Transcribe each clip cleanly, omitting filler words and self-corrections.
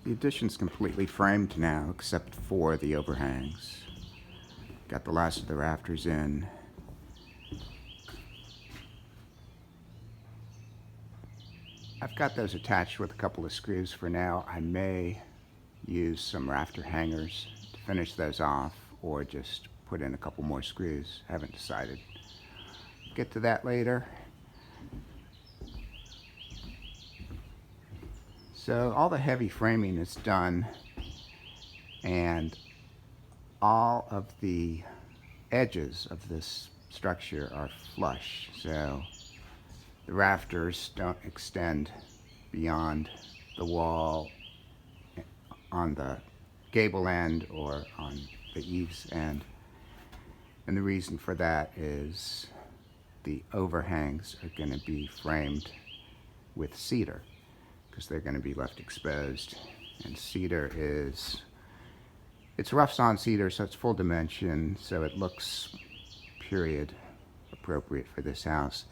The addition's completely framed now, except for the overhangs. Got the last of the rafters in. I've got those attached with a couple of screws for now. I may use some rafter hangers to finish those off, or just put in a couple more screws. Haven't decided. Get to that later. So all the heavy framing is done, and all of the edges of this structure are flush, so the rafters don't extend beyond the wall on the gable end or on the eaves end. And the reason for that is the overhangs are going to be framed with cedar, because they're going to be left exposed. And cedar it's rough sawn cedar, so it's full dimension, so it looks period appropriate for this house.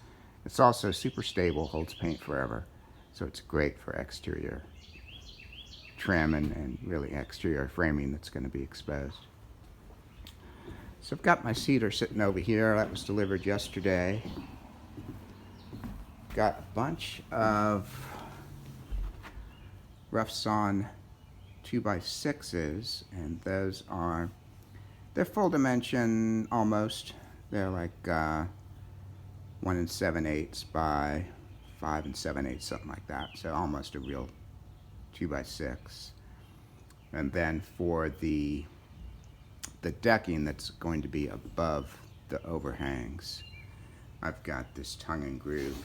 It's also super stable, holds paint forever, so it's great for exterior trim and really exterior framing that's going to be exposed. So I've got my cedar sitting over here. That was delivered yesterday. Got a bunch of rough sawn 2x6s, and those they're full dimension almost. They're like 1 7/8 by 5 7/8, something like that. So almost a real 2x6. And then for the decking that's going to be above the overhangs, I've got this tongue and groove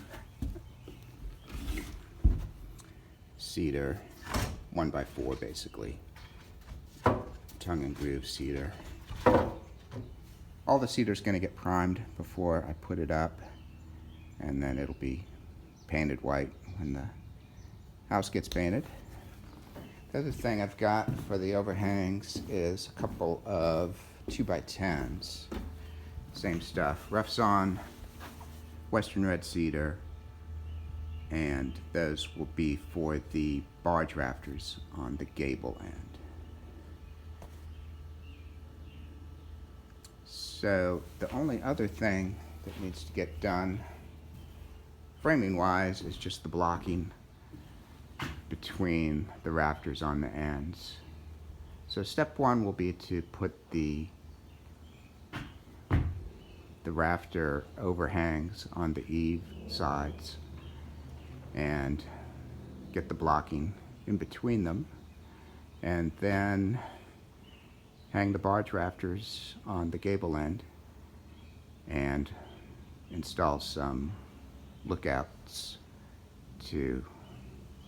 cedar, 1x4 basically. Tongue and groove cedar. All the cedar's going to get primed before I put it up, and then it'll be painted white when the house gets painted. The other thing I've got for the overhangs is a couple of 2x10s. Same stuff, rough sawn western red cedar, and those will be for the barge rafters on the gable end. So the only other thing that needs to get done framing wise is just the blocking between the rafters on the ends. So step one will be to put the rafter overhangs on the eave sides and get the blocking in between them, and then hang the barge rafters on the gable end and install some lookouts to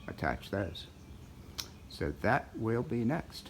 attach those. So that will be next.